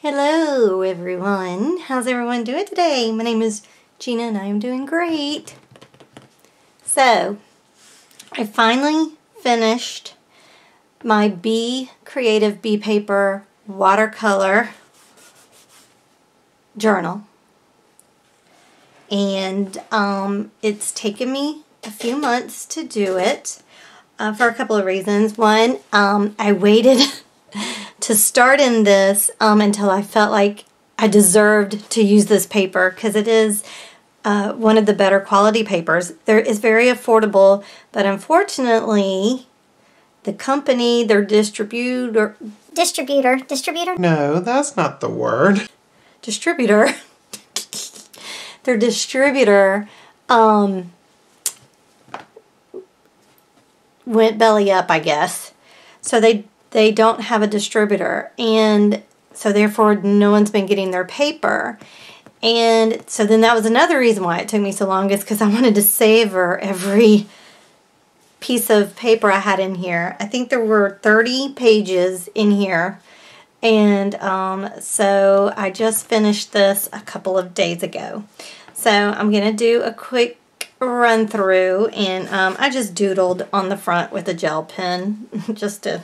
Hello everyone, how's everyone doing today? My name is Gina and I am doing great. So, I finally finished my Creative Bee Paper watercolor journal. And it's taken me a few months to do it for a couple of reasons. One, I waited to start in this until I felt like I deserved to use this paper because it is one of the better quality papers. It's very affordable, but unfortunately the company, their distributor. No, that's not the word. Distributor. Their distributor went belly up, I guess. So they don't have a distributor, and so therefore no one's been getting their paper. And so then that was another reason why it took me so long, is because I wanted to savor every piece of paper I had in here. I think there were 30 pages in here, and so I just finished this a couple of days ago. So I'm going to do a quick run through, and I just doodled on the front with a gel pen just to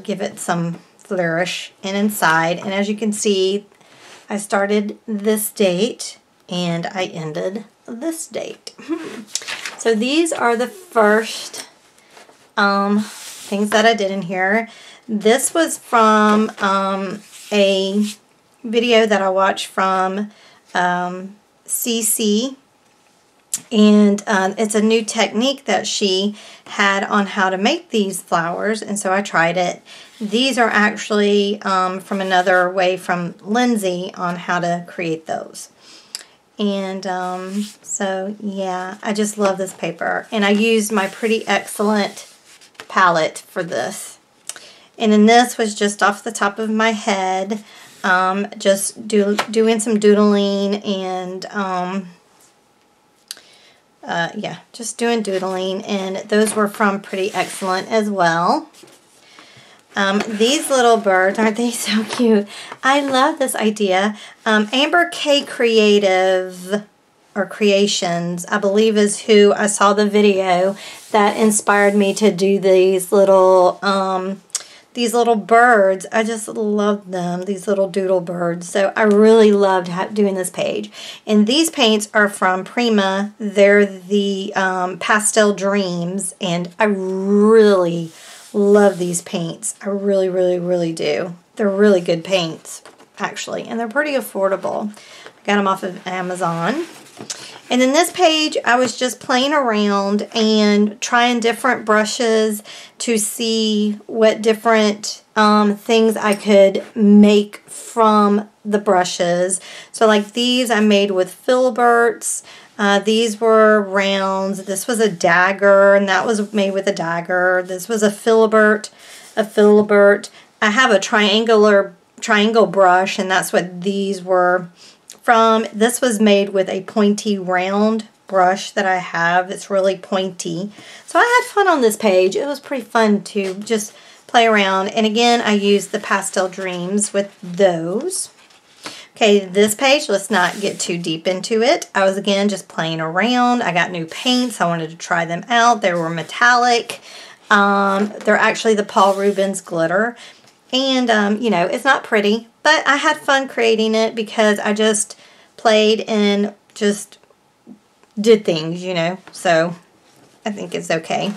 give it some flourish, and inside. And as you can see, I started this date and I ended this date. So these are the first things that I did in here. This was from a video that I watched from CC, and it's a new technique that she had on how to make these flowers, and so I tried it. These are actually from another way from Lindsay on how to create those. And so yeah, I just love this paper, and I used my Pretty Excellent palette for this. And then this was just off the top of my head, just doing some doodling, and yeah, just doing doodling, and those were from Pretty Excellent as well. These little birds, aren't they so cute? I love this idea. Amber K Creative, or Creations, I believe is who I saw the video that inspired me to do these little birds. I just love them, these little doodle birds. So I really loved doing this page. And these paints are from Prima. They're the Pastel Dreams, and I really love these paints. I really, really, really do. They're really good paints, actually, and they're pretty affordable. I got them off of Amazon. And in this page, I was just playing around and trying different brushes to see what different things I could make from the brushes. So like these I made with filberts. These were rounds. This was a dagger, and that was made with a dagger. This was a filbert. I have a triangle brush, and that's what these were from. This was made with a pointy round brush that I have. It's really pointy. So I had fun on this page. It was pretty fun to just play around. And again, I used the Pastel Dreams with those. Okay, this page, let's not get too deep into it. I was, again, just playing around. I got new paints. I wanted to try them out. They were metallic. They're actually the Paul Rubens glitter. And, you know, it's not pretty, but I had fun creating it because I just played and just did things, you know. So I think it's okay.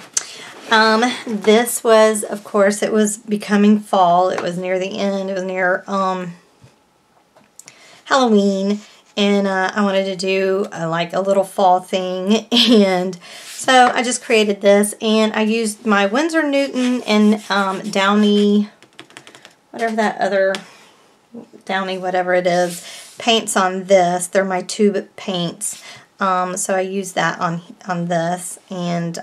This was, of course, it was becoming fall. It was near the end. It was near Halloween, and I wanted to do like a little fall thing, and so I just created this, and I used my Winsor Newton and Downy, whatever that other, Downy whatever it is, paints on this. They're my tube paints, so I used that on this, and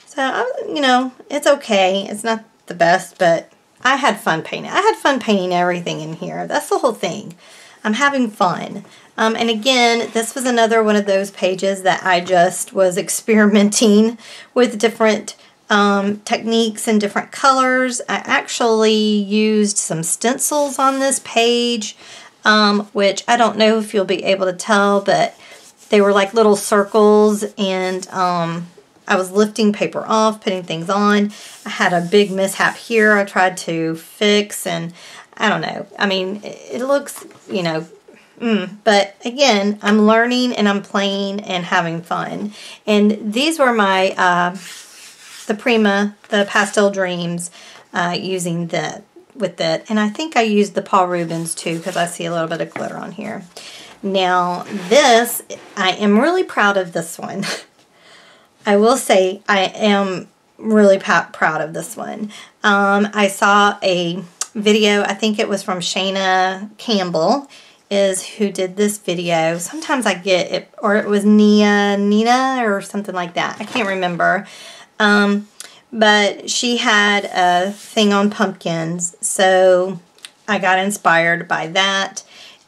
so you know, it's okay. It's not the best, but I had fun painting. I had fun painting everything in here. That's the whole thing. I'm having fun. And again, this was another one of those pages that I just was experimenting with different techniques in different colors. I actually used some stencils on this page, which I don't know if you'll be able to tell, but they were like little circles, and I was lifting paper off, putting things on. I had a big mishap here I tried to fix, and I don't know. I mean, it looks, you know, but again, I'm learning and I'm playing and having fun. And these were my, the Prima, the Pastel Dreams, using that with it. And I think I used the Paul Rubens too, because I see a little bit of glitter on here. Now this, I am really proud of this one. I will say I am really proud of this one. I saw a video, I think it was from Shayna Campbell, is who did this video. Sometimes I get it, or it was Nina or something like that. I can't remember. But she had a thing on pumpkins, so I got inspired by that,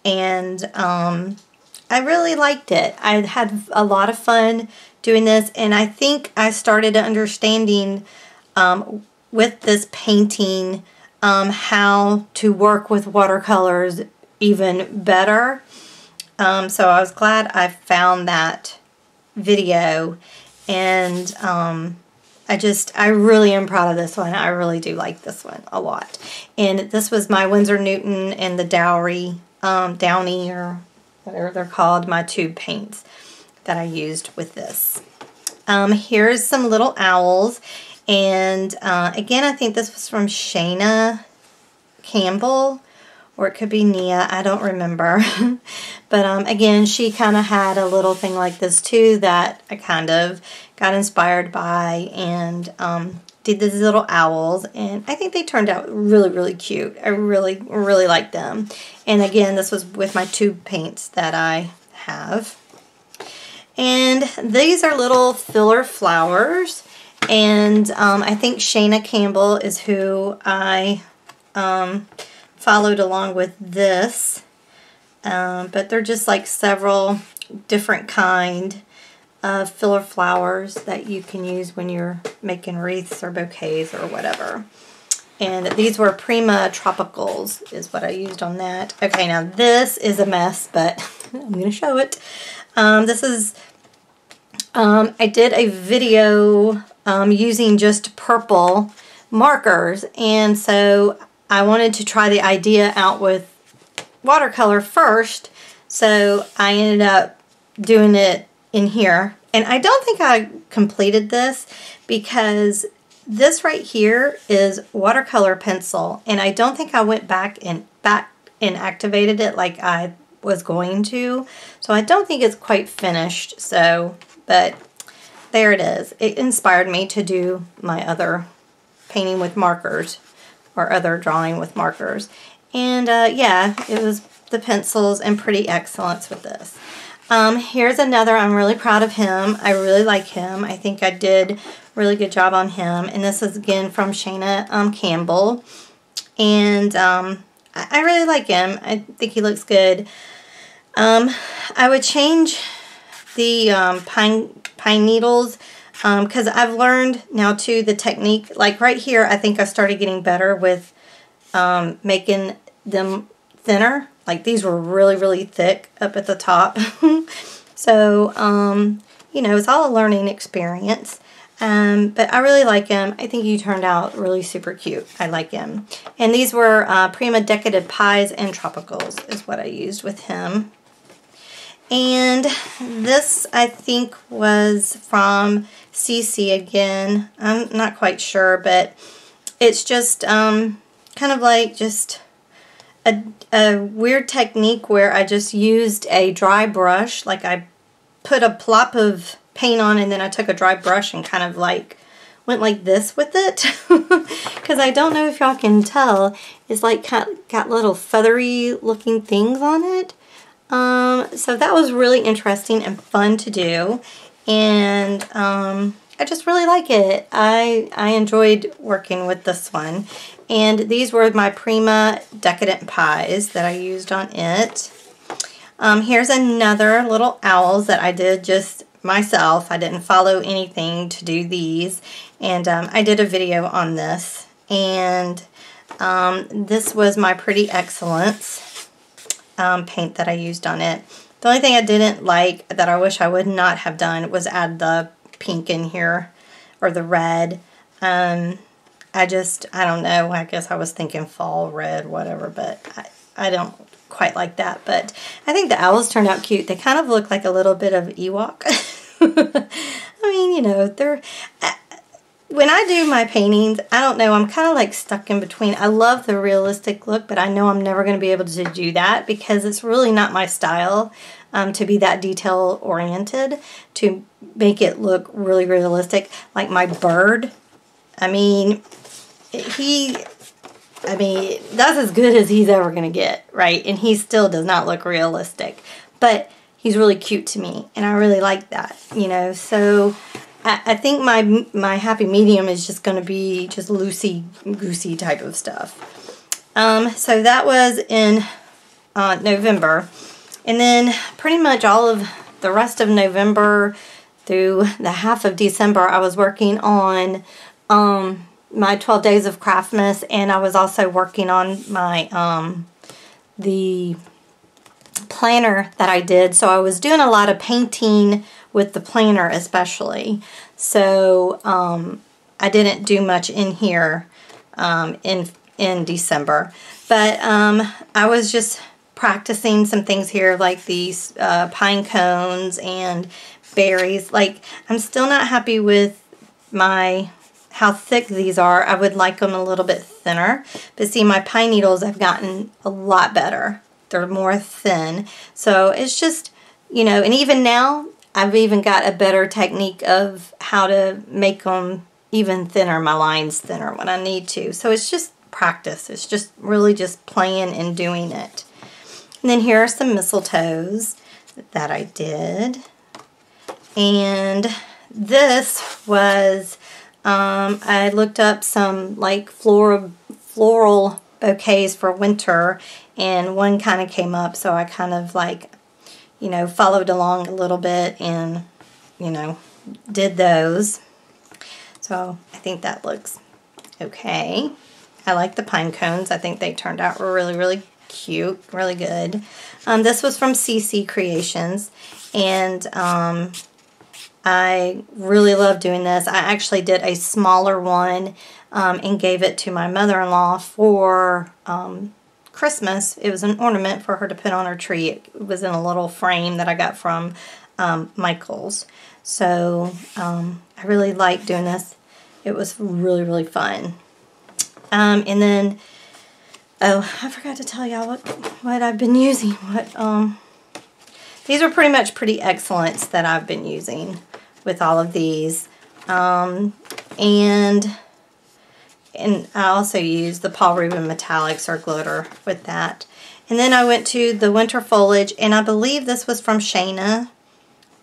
and I really liked it. I had a lot of fun doing this, and I think I started understanding with this painting how to work with watercolors even better. So I was glad I found that video, and I really am proud of this one. I really do like this one a lot. And this was my Winsor Newton and the Downy, or whatever they're called, my tube paints that I used with this. Here's some little owls. And again, I think this was from Shayna Campbell, or it could be Nia, I don't remember. But again, she kind of had a little thing like this too that I kind of got inspired by, and did these little owls, and I think they turned out really, really cute. I really, really like them. And again, this was with my tube paints that I have. And these are little filler flowers, and I think Shayna Campbell is who I followed along with this, but they're just like several different kind of filler flowers that you can use when you're making wreaths or bouquets or whatever. And these were Prima Tropicals is what I used on that. Okay, now this is a mess, but I'm going to show it. This is, I did a video using just purple markers, and so I wanted to try the idea out with watercolor first, so I ended up doing it in here. And I don't think I completed this, because this right here is watercolor pencil, and I don't think I went back and activated it like I was going to, so I don't think it's quite finished. So, but there it is. It inspired me to do my other painting with markers, or other drawing with markers. And yeah, it was the pencils and Pretty Excellence with this. Here's another. I'm really proud of him. I really like him. I think I did a really good job on him. And this is again from Shayna Campbell. And I really like him. I think he looks good. I would change the pine needles, because I've learned now too the technique. Like right here, I think I started getting better with making them thinner. Like these were really, really thick up at the top. So, you know, it's all a learning experience. But I really like him. I think he turned out really super cute. I like him. And these were Prima Decadent Pies and Tropicals is what I used with him. And this, I think, was from CC again. I'm not quite sure, but it's just kind of like just a weird technique where I just used a dry brush. Like I put a plop of paint on, and then I took a dry brush and kind of like went like this with it. Because I don't know if y'all can tell, it's like got little feathery looking things on it. So that was really interesting and fun to do, and I just really like it. I enjoyed working with this one. And these were my Prima Decadent Pies that I used on it. Here's another little owls that I did just myself. I didn't follow anything to do these. And I did a video on this. And this was my Pretty Excellence paint that I used on it. The only thing I didn't like that I wish I would not have done was add the pink in here, or the red. I don't know, I guess I was thinking fall red, whatever, but I don't quite like that. But I think the owls turned out cute. They kind of look like a little bit of Ewok. I mean, you know, they're... When I do my paintings, I don't know, I'm kind of like stuck in between. I love the realistic look, but I know I'm never going to be able to do that because it's really not my style to be that detail oriented, to make it look really realistic. Like my bird, I mean, that's as good as he's ever going to get, right? And he still does not look realistic, but he's really cute to me, and I really like that, you know. So I think my happy medium is just going to be just loosey-goosey type of stuff. So that was in November. And then pretty much all of the rest of November through the half of December, I was working on my 12 Days of Craftmas, and I was also working on my the planner that I did. So I was doing a lot of painting with the planner especially. So I didn't do much in here in December. But I was just practicing some things here, like these pine cones and berries. Like, I'm still not happy with how thick these are. I would like them a little bit thinner. But see, my pine needles have gotten a lot better. They're more thin. So it's just, you know, and even now, I've even got a better technique of how to make them even thinner, my lines thinner when I need to. So it's just practice. It's just really just playing and doing it. And then here are some mistletoes that I did. And this was, I looked up some like floral bouquets for winter, and one kind of came up, so I kind of like, you know, followed along a little bit and, you know, did those. So I think that looks okay. I like the pine cones. I think they turned out really, really cute, really good. This was from CC Creations, and I really love doing this. I actually did a smaller one and gave it to my mother-in-law for Christmas. It was an ornament for her to put on her tree. It was in a little frame that I got from Michael's. So I really like doing this. It was really, really fun. And then, oh, I forgot to tell y'all what I've been using. These are pretty much Pretty Excellence that I've been using with all of these. And I also used the Paul Rubin Metallics or glitter with that. And then I went to the Winter Foliage, and I believe this was from Shayna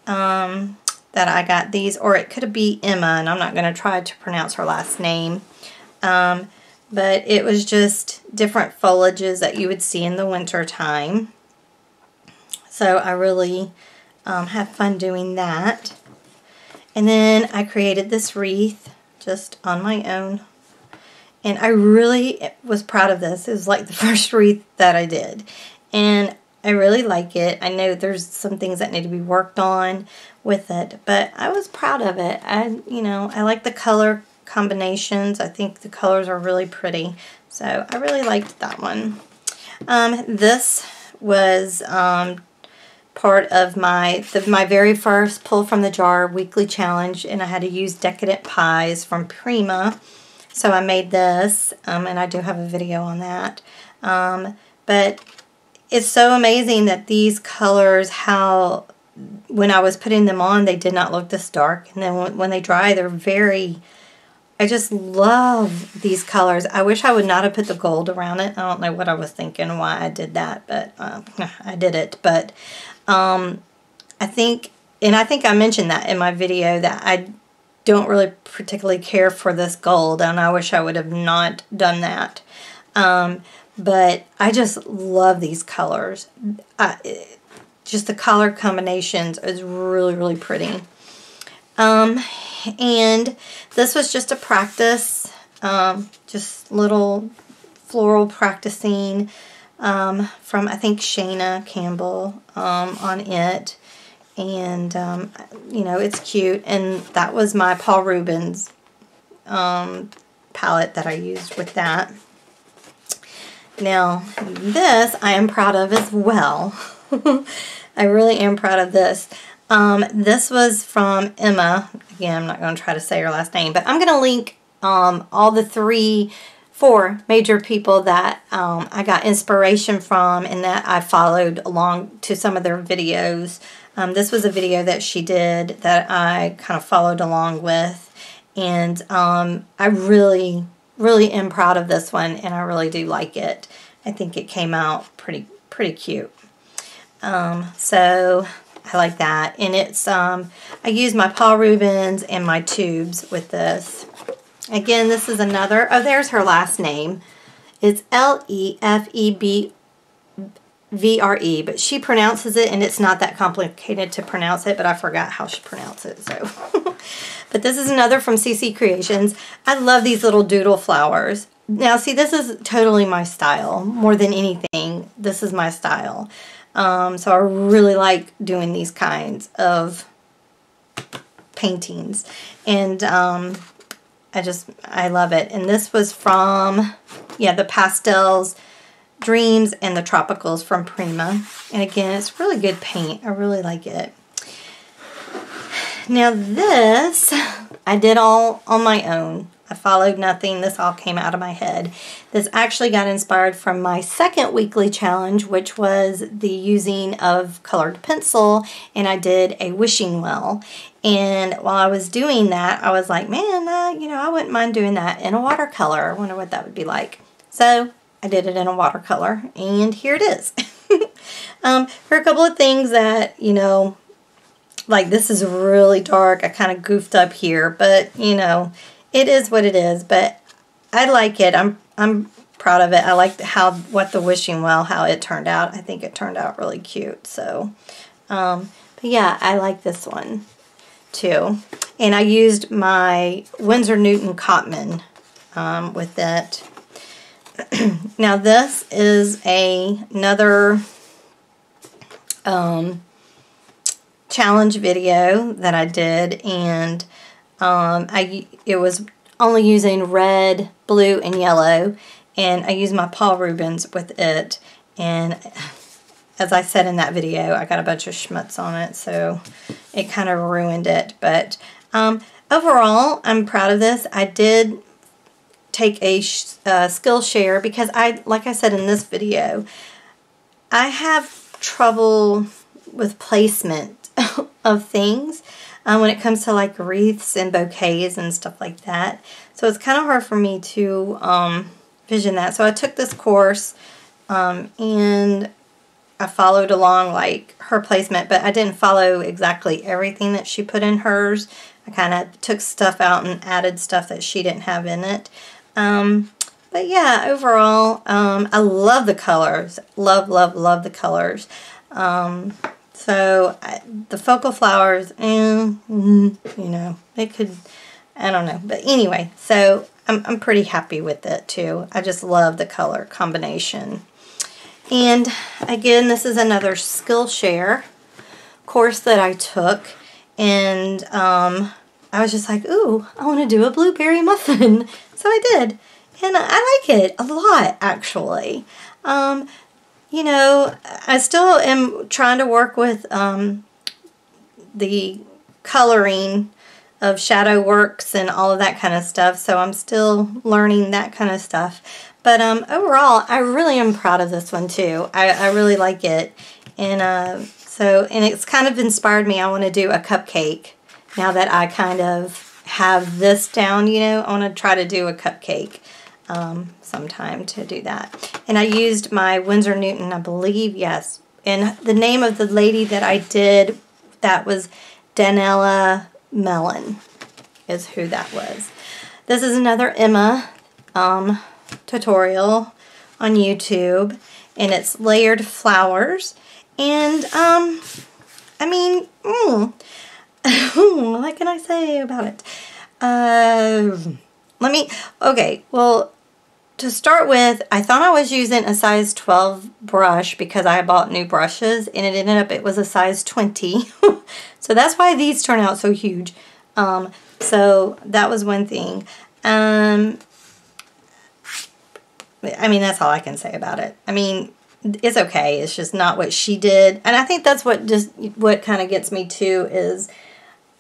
that I got these, or it could be Emma, and I'm not going to try to pronounce her last name. But it was just different foliages that you would see in the winter time. So I really had fun doing that. And then I created this wreath just on my own. And I really was proud of this. It was like the first wreath that I did. And I really like it. I know there's some things that need to be worked on with it, but I was proud of it. I like the color combinations. I think the colors are really pretty. So I really liked that one. This was part of my very first Pull from the Jar weekly challenge, and I had to use Decadent Pies from Prima. So I made this, and I do have a video on that. But it's so amazing that these colors, how when I was putting them on, they did not look this dark. And then when they dry, they're very... I just love these colors. I wish I would not have put the gold around it. I don't know what I was thinking, why I did that, but I did it. But I think I mentioned that in my video, that I don't really particularly care for this gold, and I wish I would have not done that. But I just love these colors. just the color combinations is really, really pretty. And this was just a practice, just little floral practicing from, I think, Shayna Campbell on it. And, you know, it's cute. And that was my Paul Rubens palette that I used with that. Now, this I am proud of as well. I really am proud of this. This was from Emma. Again, I'm not going to try to say her last name, but I'm going to link all the 4 major people that I got inspiration from and that I followed along to some of their videos. This was a video that she did that I kind of followed along with, and I really am proud of this one, and I really do like it. I think it came out pretty cute. So I like that. And it's I use my Paul Rubens and my tubes with this. Again, this is another, oh, there's her last name. It's Lefebvre, but she pronounces it, and it's not that complicated to pronounce it, but I forgot how she pronounced it, so. But this is another from CC Creations. I love these little doodle flowers. Now, see, this is totally my style. More than anything, this is my style. So I really like doing these kinds of paintings. And I love it. And this was from, yeah, the Pastels, Dreams, and the Tropicals from Prima. And again, it's really good paint. I really like it. Now this, I did all on my own. I followed nothing. This all came out of my head. This actually got inspired from my second weekly challenge, which was the using of colored pencil, and I did a wishing well. And while I was doing that, I was like, man, you know, I wouldn't mind doing that in a watercolor. I wonder what that would be like. So I did it in a watercolor, and here it is. For a couple of things that, you know, like this is really dark. I kind of goofed up here, but, you know, it is what it is, but I like it. I'm proud of it. I like what the wishing well, how it turned out. I think it turned out really cute. So, but yeah, I like this one too. And I used my Winsor Newton Cotman with it. Now this is another challenge video that I did, and it was only using red, blue, and yellow, and I used my Paul Rubens with it, and as I said in that video, I got a bunch of schmutz on it, so it kind of ruined it, but overall, I'm proud of this. I did take a Skillshare because like I said in this video, I have trouble with placement of things when it comes to like wreaths and bouquets and stuff like that. So it's kind of hard for me to vision that. So I took this course and I followed along like her placement, but I didn't follow exactly everything that she put in hers. I kind of took stuff out and added stuff that she didn't have in it. But yeah, overall, I love the colors. Love the colors. So the focal flowers, you know, it could, I don't know. But anyway, so I'm pretty happy with it too. I just love the color combination. And again, this is another Skillshare course that I took. And I was just like, ooh, I want to do a blueberry muffin. So I did. And I like it a lot, actually. You know, I still am trying to work with the coloring of shadow works and all of that kind of stuff. So I'm still learning that kind of stuff. But overall, I really am proud of this one too. I really like it. And and it's kind of inspired me. I want to do a cupcake. Now that I kind of have this down, you know, I want to try to do a cupcake sometime to do that. And I used my Winsor Newton, I believe, yes. And the name of the lady that I did, that was Danella Mellon, is who that was. This is another Emma tutorial on YouTube, and it's layered flowers. And, I mean, what can I say about it? Okay, well, to start with, I thought I was using a size 12 brush because I bought new brushes, and it ended up it was a size 20. So that's why these turn out so huge. So that was one thing. I mean, that's all I can say about it. I mean, it's okay. It's just not what she did. And I think that's what kind of gets me too, is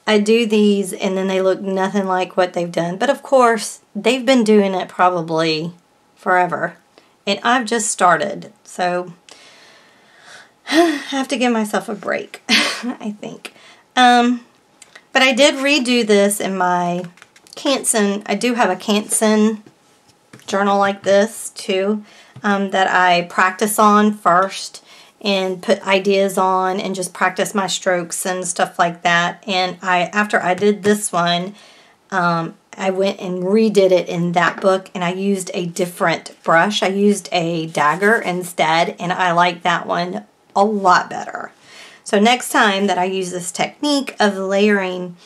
I do these and then they look nothing like what they've done. But of course, they've been doing it probably forever. And I've just started. So I have to give myself a break, I think. But I did redo this in my Canson. I do have a Canson journal like this too, that I practice on first and put ideas on and just practice my strokes and stuff like that. And after I did this one, I went and redid it in that book, and I used a different brush. I used a dagger instead, and I like that one a lot better. So next time that I use this technique of layering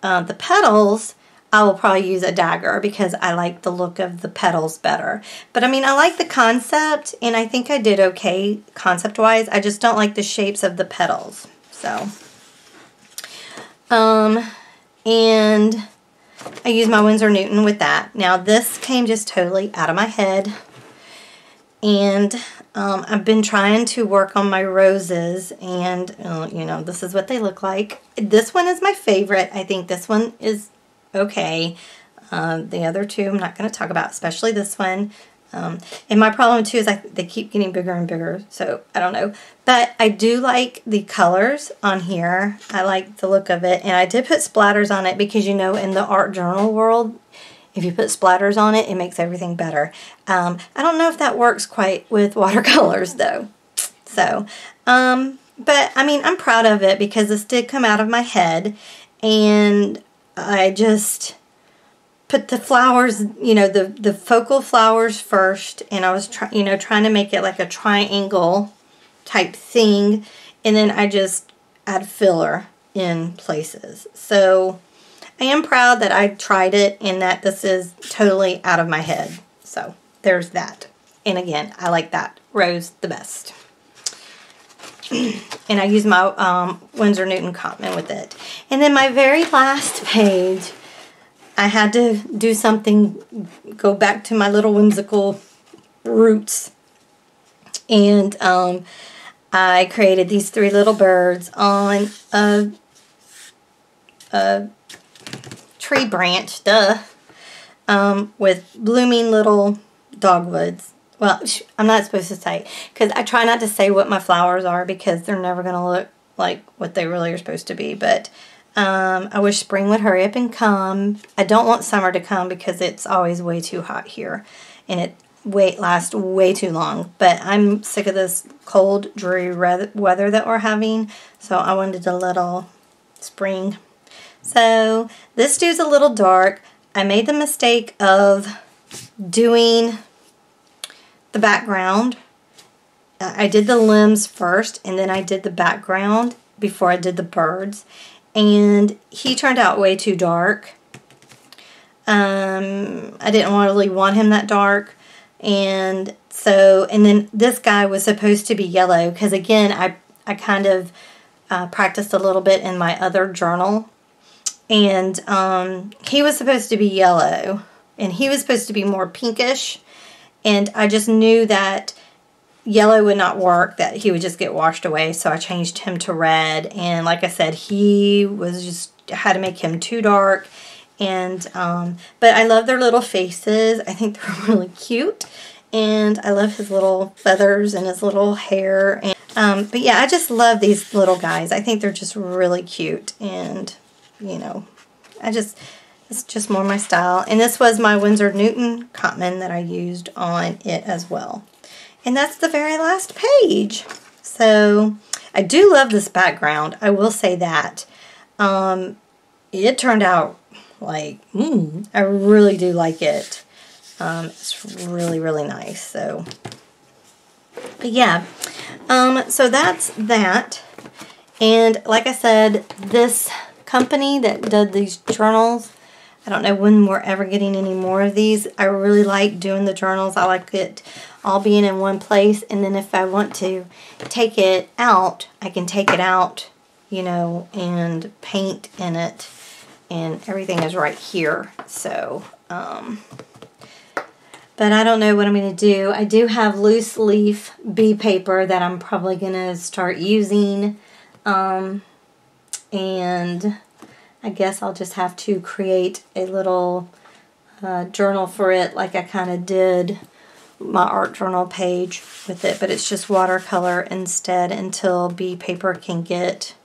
the petals, I will probably use a dagger because I like the look of the petals better. But I mean, I like the concept, and I think I did okay concept-wise. I just don't like the shapes of the petals. So, and I use my Winsor Newton with that. Now this came just totally out of my head, and I've been trying to work on my roses, and you know, this is what they look like. This one is my favorite. I think this one is okay. The other two I'm not going to talk about, especially this one. And my problem too is they keep getting bigger and bigger, so I don't know. But I do like the colors on here. I like the look of it, and I did put splatters on it because, you know, in the art journal world, if you put splatters on it, it makes everything better. I don't know if that works quite with watercolors though. So, but I mean, I'm proud of it because this did come out of my head, and I just put the flowers, you know, the focal flowers first, and I was trying to make it like a triangle type thing, and then I just add filler in places. So I am proud that I tried it and that this is totally out of my head. So there's that. And again, I like that rose the best. And I use my Winsor Newton Cotman with it. And then my very last page, I had to do something, go back to my little whimsical roots. And I created these three little birds on a tree branch, with blooming little dogwoods. Well, I'm not supposed to say, because I try not to say what my flowers are because they're never going to look like what they really are supposed to be. But I wish spring would hurry up and come. I don't want summer to come because it's always way too hot here, and it lasts way too long. But I'm sick of this cold, dreary weather that we're having, so I wanted a little spring. So this dude's a little dark. I made the mistake of doing the background. I did the limbs first, and then I did the background before I did the birds, and he turned out way too dark. I didn't really want him that dark, and then this guy was supposed to be yellow, because again, I kind of practiced a little bit in my other journal, and he was supposed to be yellow, and he was supposed to be more pinkish, and I just knew that yellow would not work, that he would just get washed away, so I changed him to red. And like I said, he was just, had to make him too dark. And but I love their little faces. I think they're really cute, and I love his little feathers and his little hair. And but yeah, I just love these little guys. I think they're just really cute, and you know, it's just more my style. And this was my Winsor Newton Cotman that I used on it as well. And that's the very last page. So I do love this background. I will say that. It turned out like, I really do like it. It's really, really nice. So, but yeah, So that's that. And like I said, this company that did these journals, I don't know when we're ever getting any more of these. I really like doing the journals. I like it all being in one place. And then if I want to take it out, I can take it out, you know, and paint in it. And everything is right here. So, but I don't know what I'm going to do. I do have loose leaf bee paper that I'm probably going to start using. And I guess I'll just have to create a little journal for it like I kind of did my art journal page with it. But it's just watercolor instead until bee paper can get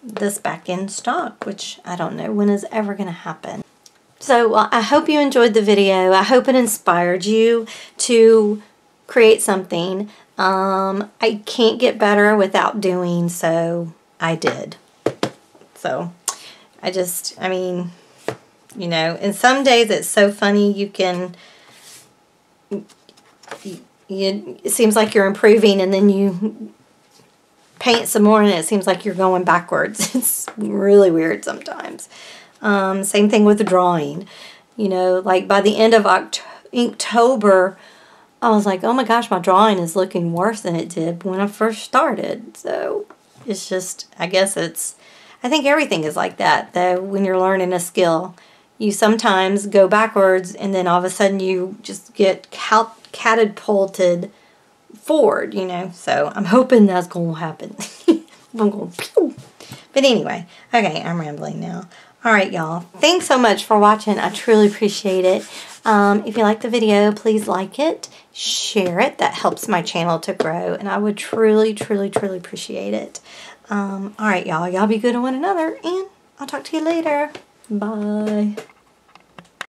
this back in stock, which I don't know when is ever going to happen. So well, I hope you enjoyed the video. I hope it inspired you to create something. I can't get better without doing, so I did. So I mean, you know, and some days it's so funny you can, it seems like you're improving and then you paint some more and it seems like you're going backwards. It's really weird sometimes. Same thing with the drawing. You know, like by the end of Inktober, I was like, oh my gosh, my drawing is looking worse than it did when I first started. So it's just, I think everything is like that, though, when you're learning a skill. You sometimes go backwards and then all of a sudden you just get catapulted forward, you know. So I'm hoping that's going to happen. I'm going pew. But anyway, okay, I'm rambling now. Alright, y'all. Thanks so much for watching. I truly appreciate it. If you like the video, please like it, share it. That helps my channel to grow, and I would truly, truly, truly appreciate it. Alright, y'all. Y'all be good to one another, and I'll talk to you later. Bye.